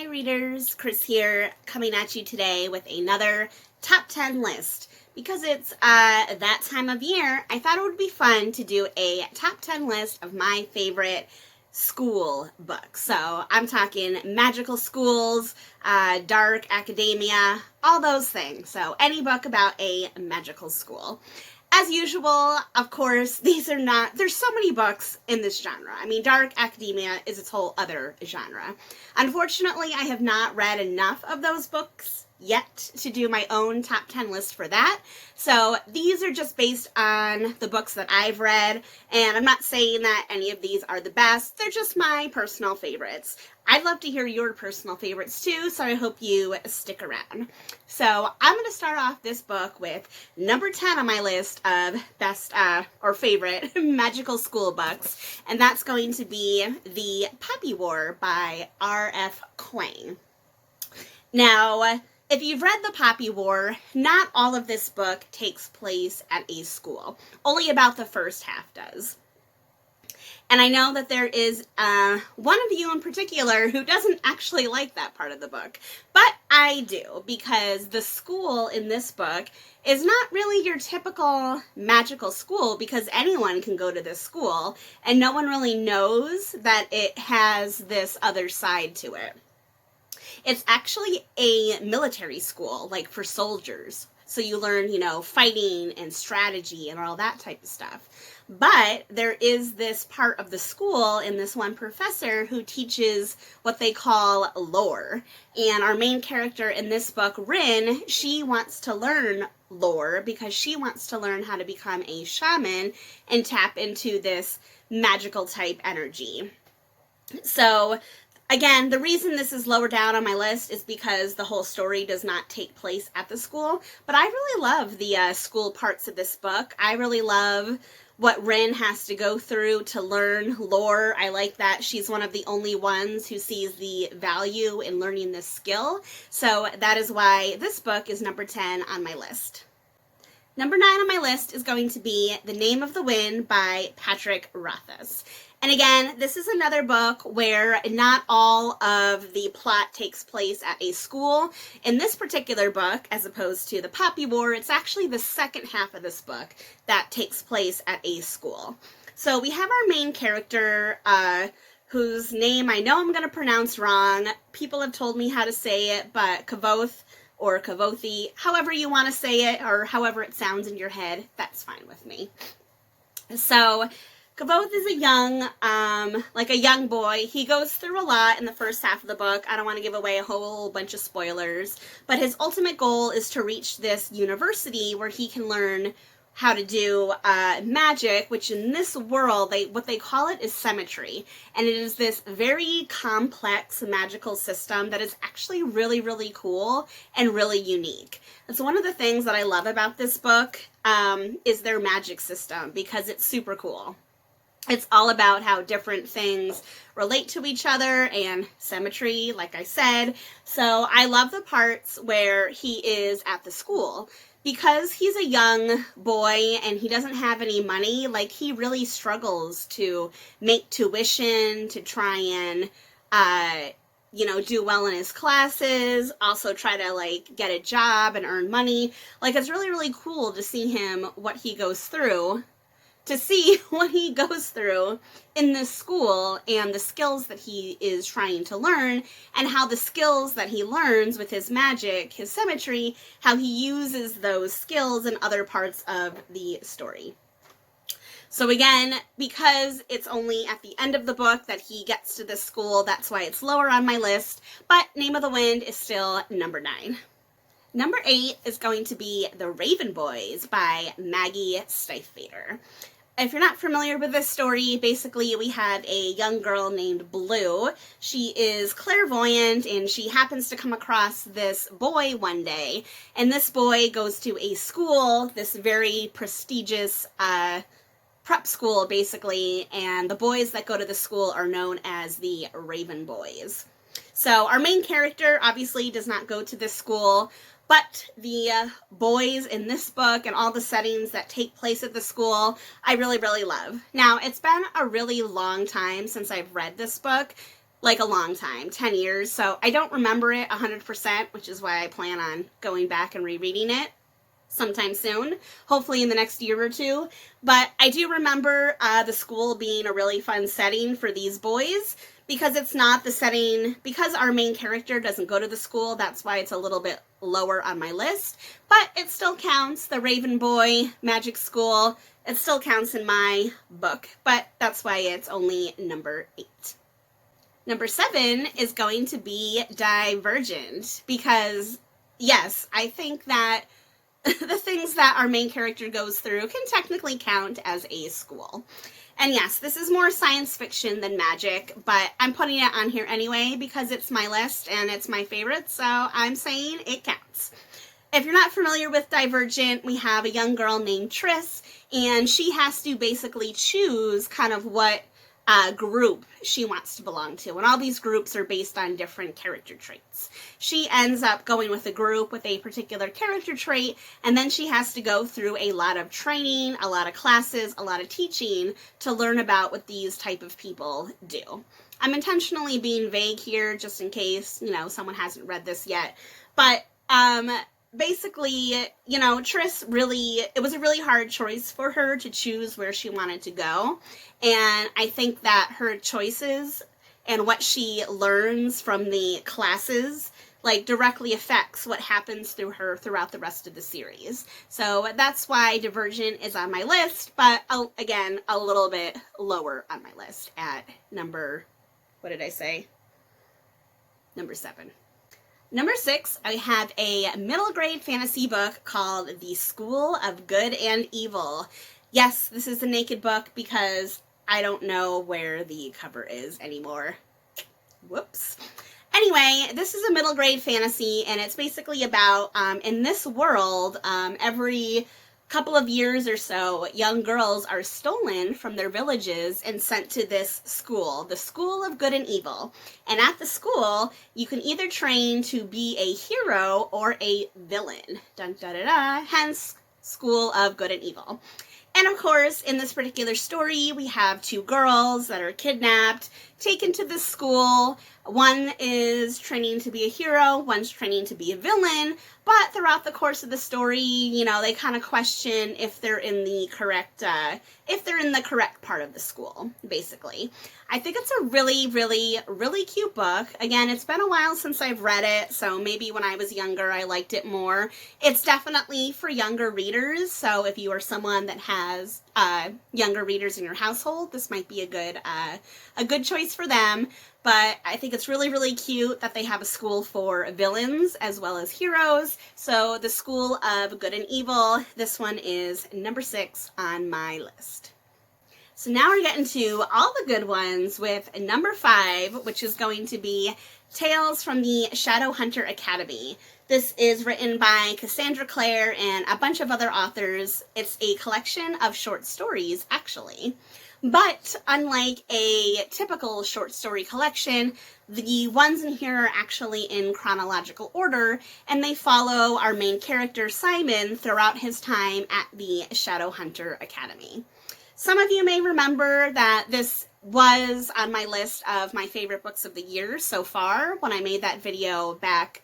Hi readers, Chris here, coming at you today with another top 10 list. Because it's that time of year, I thought it would be fun to do a top 10 list of my favorite school books. So I'm talking magical schools, dark academia, all those things. So any book about a magical school. As usual, of course, there's so many books in this genre. I mean, dark academia is its whole other genre. Unfortunately, I have not read enough of those books yet to do my own top 10 list for that. So these are just based on the books that I've read, and I'm not saying that any of these are the best. They're just my personal favorites. I'd love to hear your personal favorites too, so I hope you stick around. So I'm going to start off this book with number 10 on my list of best or favorite magical school books, and that's going to be The Poppy War by R.F. Kuang. Now, if you've read The Poppy War, not all of this book takes place at a school. Only about the first half does. And I know that there is one of you in particular who doesn't actually like that part of the book. But I do, because the school in this book is not really your typical magical school, because anyone can go to this school, and no one really knows that it has this other side to it. It's actually a military school, like for soldiers. So you learn, fighting and strategy and all that type of stuff. But there is this part of the school and this one professor who teaches what they call lore. And our main character in this book, Rin, she wants to learn lore because she wants to learn how to become a shaman and tap into this magical type energy. So again, the reason this is lower down on my list is because the whole story does not take place at the school. But I really love the school parts of this book. I really love what Rin has to go through to learn lore. I like that she's one of the only ones who sees the value in learning this skill. So that is why this book is number 10 on my list. Number 9 on my list is going to be The Name of the Wind by Patrick Rothfuss. And again, this is another book where not all of the plot takes place at a school. In this particular book, as opposed to The Poppy War, it's actually the second half of this book that takes place at a school. So we have our main character, whose name I know I'm going to pronounce wrong. People have told me how to say it, but Kavoth or Kavothi, however you want to say it, or however it sounds in your head, that's fine with me. So Kavoth is a young boy. He goes through a lot in the first half of the book. I don't want to give away a whole bunch of spoilers, but his ultimate goal is to reach this university where he can learn how to do magic, which in this world, what they call it is symmetry. And it is this very complex magical system that is actually really, really cool and really unique. That's one of the things that I love about this book, is their magic system, because it's super cool. It's all about how different things relate to each other and symmetry, like I said. So I love the parts where he is at the school. Because he's a young boy and he doesn't have any money, he really struggles to make tuition, to try and, do well in his classes, also try to, get a job and earn money. It's really, really cool to see what he goes through in this school and the skills that he is trying to learn, and how the skills that he learns with his magic, his symmetry, how he uses those skills in other parts of the story. So again, because it's only at the end of the book that he gets to this school, that's why it's lower on my list, but Name of the Wind is still number 9. Number 8 is going to be The Raven Boys by Maggie Stiefvater. If you're not familiar with this story, basically we have a young girl named Blue. She is clairvoyant and she happens to come across this boy one day. And this boy goes to a school, this very prestigious prep school basically, and the boys that go to the school are known as the Raven Boys. So our main character obviously does not go to this school, but the boys in this book and all the settings that take place at the school, I really, really love. Now, it's been a really long time since I've read this book. like a long time, 10 years. So I don't remember it 100%, which is why I plan on going back and rereading it sometime soon, hopefully in the next year or two. But I do remember the school being a really fun setting for these boys, because it's not the setting, because our main character doesn't go to the school, that's why it's a little bit lower on my list, but it still counts. The Raven Boy Magic School, it still counts in my book, but that's why it's only number 8. Number 7 is going to be Divergent, because yes, I think that the things that our main character goes through can technically count as a school. And yes, this is more science fiction than magic, but I'm putting it on here anyway because it's my list and it's my favorite, so I'm saying it counts. If you're not familiar with Divergent, we have a young girl named Triss, and she has to basically choose kind of what group she wants to belong to, and all these groups are based on different character traits. She ends up going with a group with a particular character trait, and then she has to go through a lot of training, a lot of classes, a lot of teaching to learn about what these type of people do. I'm intentionally being vague here just in case, someone hasn't read this yet, but basically, Triss it was a really hard choice for her to choose where she wanted to go. And I think that her choices and what she learns from the classes directly affects what happens through her throughout the rest of the series. So that's why Divergent is on my list, but again, a little bit lower on my list at number 7. Number 6, I have a middle grade fantasy book called The School of Good and Evil. Yes, this is a naked book because I don't know where the cover is anymore. Whoops. Anyway, this is a middle grade fantasy, and it's basically about, in this world, every couple of years or so, young girls are stolen from their villages and sent to this school, the School of Good and Evil. And at the school, you can either train to be a hero or a villain. Dun, da, da, da. Hence, School of Good and Evil. And of course, in this particular story, we have 2 girls that are kidnapped, taken to this school. One is training to be a hero, one's training to be a villain, but throughout the course of the story, they kind of question if they're in the correct part of the school, basically. I think it's a really, really, really cute book. Again, it's been a while since I've read it, so maybe when I was younger, I liked it more. It's definitely for younger readers, so if you are someone that has younger readers in your household, this might be a good choice for them. But I think it's really, really cute that they have a school for villains as well as heroes. So the School of Good and Evil, this one is number 6 on my list. So now we're getting to all the good ones with number 5, which is going to be Tales from the Shadowhunter Academy. This is written by Cassandra Clare and a bunch of other authors. It's a collection of short stories, actually. But unlike a typical short story collection, the ones in here are actually in chronological order, and they follow our main character, Simon, throughout his time at the Shadowhunter Academy. Some of you may remember that this was on my list of my favorite books of the year so far when I made that video back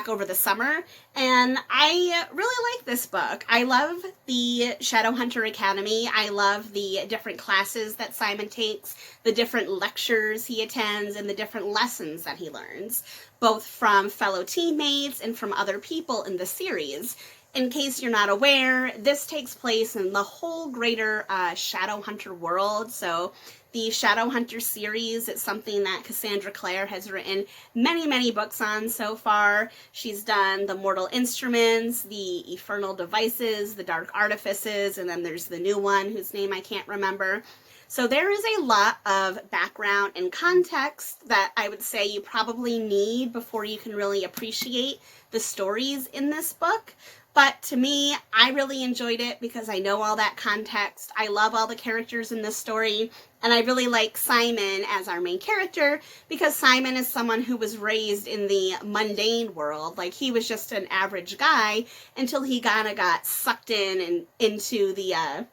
over the summer, and I really like this book. I love the Shadowhunter Academy. I love the different classes that Simon takes, the different lectures he attends, and the different lessons that he learns, both from fellow teammates and from other people in the series. In case you're not aware, this takes place in the whole greater Shadowhunter world. So the Shadowhunter series, it's something that Cassandra Clare has written many, many books on so far. She's done The Mortal Instruments, The Infernal Devices, The Dark Artifices, and then there's the new one whose name I can't remember. So there is a lot of background and context that I would say you probably need before you can really appreciate the stories in this book. But to me, I really enjoyed it because I know all that context. I love all the characters in this story, and I really like Simon as our main character because Simon is someone who was raised in the mundane world. Like, he was just an average guy until he kind of got sucked into the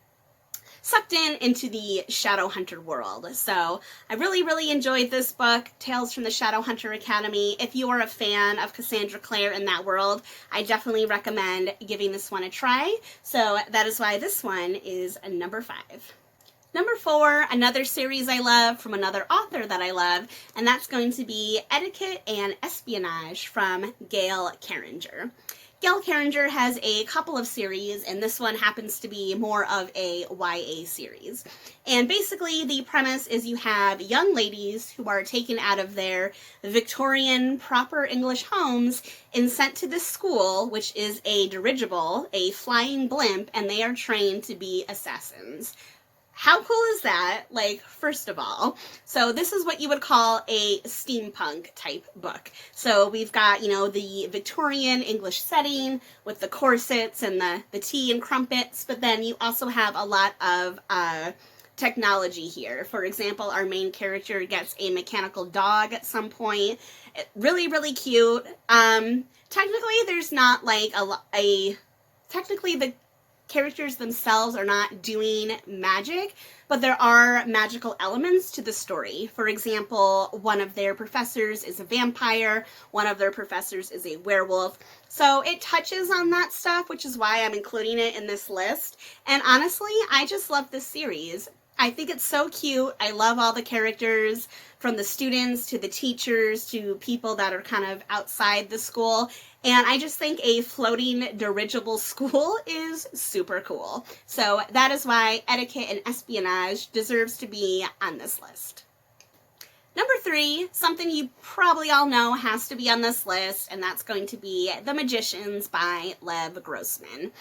sucked into the Shadowhunter world. So I really enjoyed this book, Tales from the Shadowhunter Academy. If you are a fan of Cassandra Clare in that world, I definitely recommend giving this one a try. So that is why this one is number 5. Number 4, another series I love from another author that I love, and that's going to be Etiquette and Espionage from Gail Carringer. Gail Carringer has a couple of series, and this one happens to be more of a YA series. And basically, the premise is you have young ladies who are taken out of their Victorian proper English homes and sent to this school, which is a dirigible, a flying blimp, and they are trained to be assassins. How cool is that? Like, first of all, so this is what you would call a steampunk type book. So we've got, the Victorian English setting with the corsets and the tea and crumpets, but then you also have a lot of technology here. For example, our main character gets a mechanical dog at some point. Really cute. Technically, there's not like technically the characters themselves are not doing magic, but there are magical elements to the story. For example, one of their professors is a vampire, one of their professors is a werewolf. So it touches on that stuff, which is why I'm including it in this list. And honestly, I just love this series. I think it's so cute. I love all the characters, from the students to the teachers to people that are kind of outside the school. And I just think a floating dirigible school is super cool. So that is why Etiquette and Espionage deserves to be on this list. Number 3, something you probably all know has to be on this list, and that's going to be The Magicians by Lev Grossman.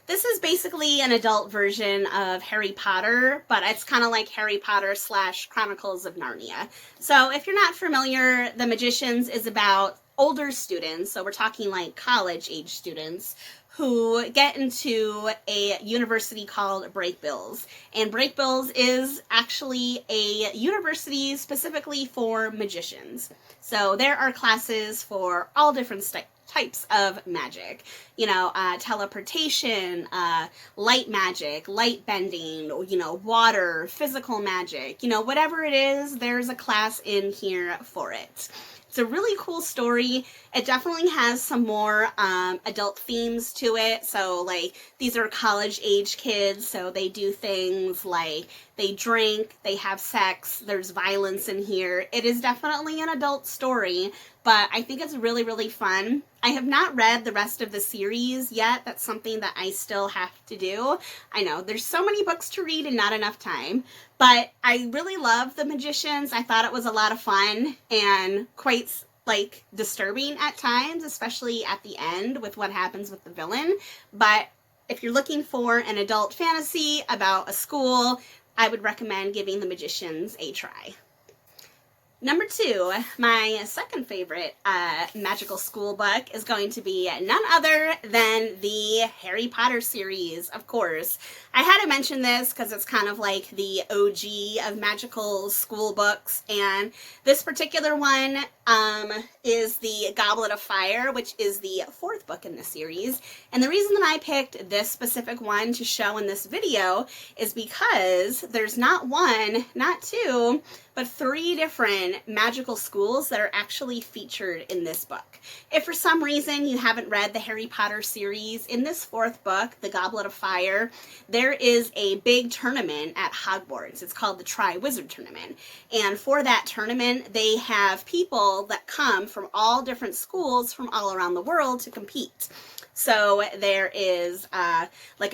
This is basically an adult version of Harry Potter, but it's kind of like Harry Potter / Chronicles of Narnia. So if you're not familiar, The Magicians is about older students, so we're talking like college-age students, who get into a university called Brakebills. And Brakebills is actually a university specifically for magicians. So there are classes for all different types of magic. Teleportation, light magic, light bending, water, physical magic. Whatever it is, there's a class in here for it. It's a really cool story. It definitely has some more adult themes to it. So, these are college-age kids, so they do things like they drink, they have sex, there's violence in here. It is definitely an adult story, but I think it's really fun. I have not read the rest of the series yet. That's something that I still have to do. I know, there's so many books to read and not enough time, but I really love The Magicians. I thought it was a lot of fun and quite disturbing at times, especially at the end with what happens with the villain. But if you're looking for an adult fantasy about a school, I would recommend giving The Magicians a try. Number 2, my second favorite magical school book is going to be none other than the Harry Potter series, of course. I had to mention this because it's kind of like the OG of magical school books, and this particular one is the Goblet of Fire, which is the 4th book in the series. And the reason that I picked this specific one to show in this video is because there's not 1, not 2, but 3 different magical schools that are actually featured in this book. If for some reason you haven't read the Harry Potter series, in this 4th book, The Goblet of Fire, there is a big tournament at Hogwarts. It's called the Triwizard Tournament. And for that tournament, they have people that come from all different schools from all around the world to compete. So there is a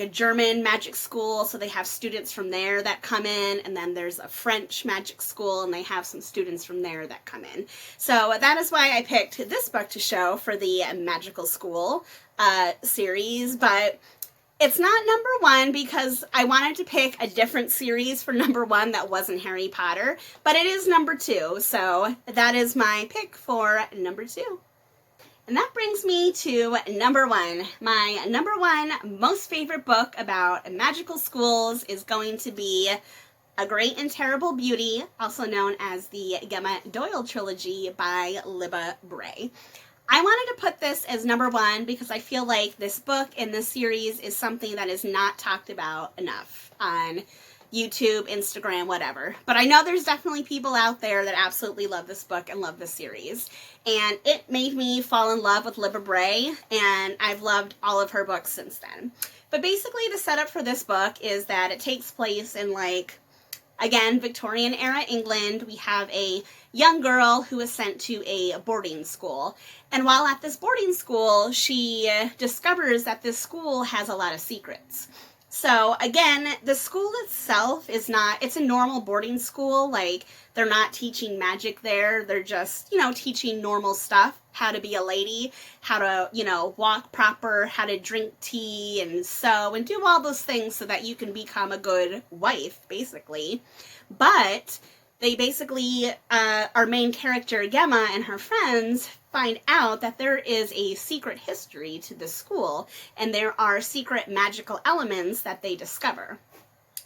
German magic school, so they have students from there that come in, and then there's a French magic school, and they have some students from there that come in. So that is why I picked this book to show for the magical school series, but it's not number 1 because I wanted to pick a different series for number 1 that wasn't Harry Potter, but it is number 2, so that is my pick for number 2. And that brings me to number 1. My number 1 most favorite book about magical schools is going to be A Great and Terrible Beauty, also known as the Gemma Doyle trilogy by Libba Bray. I wanted to put this as number 1 because I feel like this book in this series is something that is not talked about enough on YouTube, Instagram, whatever. But I know there's definitely people out there that absolutely love this book and love this series. And it made me fall in love with Libba Bray, and I've loved all of her books since then. But basically the setup for this book is that it takes place in, like, again, Victorian era England. We have a young girl who is sent to a boarding school. And while at this boarding school, she discovers that this school has a lot of secrets. So again, the school itself is not, it's a normal boarding school. Like, they're not teaching magic there. They're just, teaching normal stuff. How to be a lady, how to, walk proper, how to drink tea and sew and do all those things so that you can become a good wife, basically. But they basically, our main character, Gemma, and her friends find out that there is a secret history to the school, and there are secret magical elements that they discover.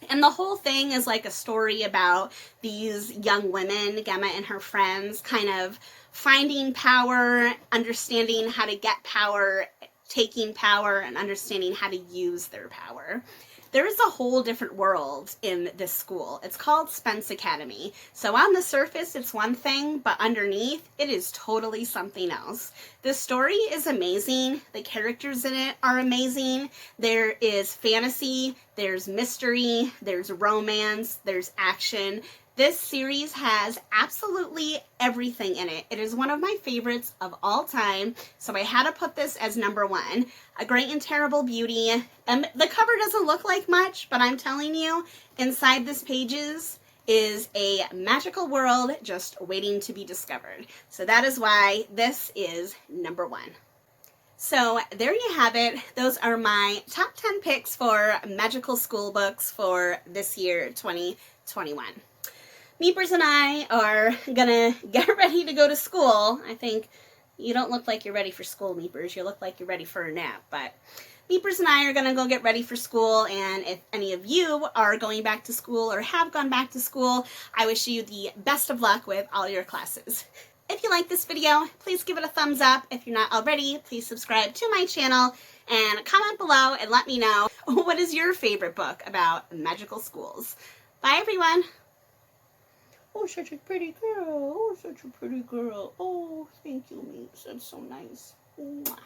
And the whole thing is like a story about these young women, Gemma and her friends, kind of finding power, understanding how to get power, taking power, and understanding how to use their power. There is a whole different world in this school. It's called Spence Academy. So on the surface, it's one thing, but underneath, it is totally something else. The story is amazing. The characters in it are amazing. There is fantasy, there's mystery, there's romance, there's action. This series has absolutely everything in it. It is one of my favorites of all time, so I had to put this as number one. A Great and Terrible Beauty. The cover doesn't look like much, but I'm telling you, inside this pages is a magical world just waiting to be discovered. So that is why this is number one. So there you have it. Those are my top 10 picks for magical school books for this year, 2021. Meepers and I are gonna get ready to go to school. I think you don't look like you're ready for school, Meepers. You look like you're ready for a nap. But Meepers and I are gonna go get ready for school, and if any of you are going back to school or have gone back to school, I wish you the best of luck with all your classes. If you like this video, please give it a thumbs up. If you're not already, please subscribe to my channel and comment below and let me know what is your favorite book about magical schools. Bye, everyone. Oh, such a pretty girl. Oh, such a pretty girl. Oh, thank you, Meeps. That's so nice. Mwah.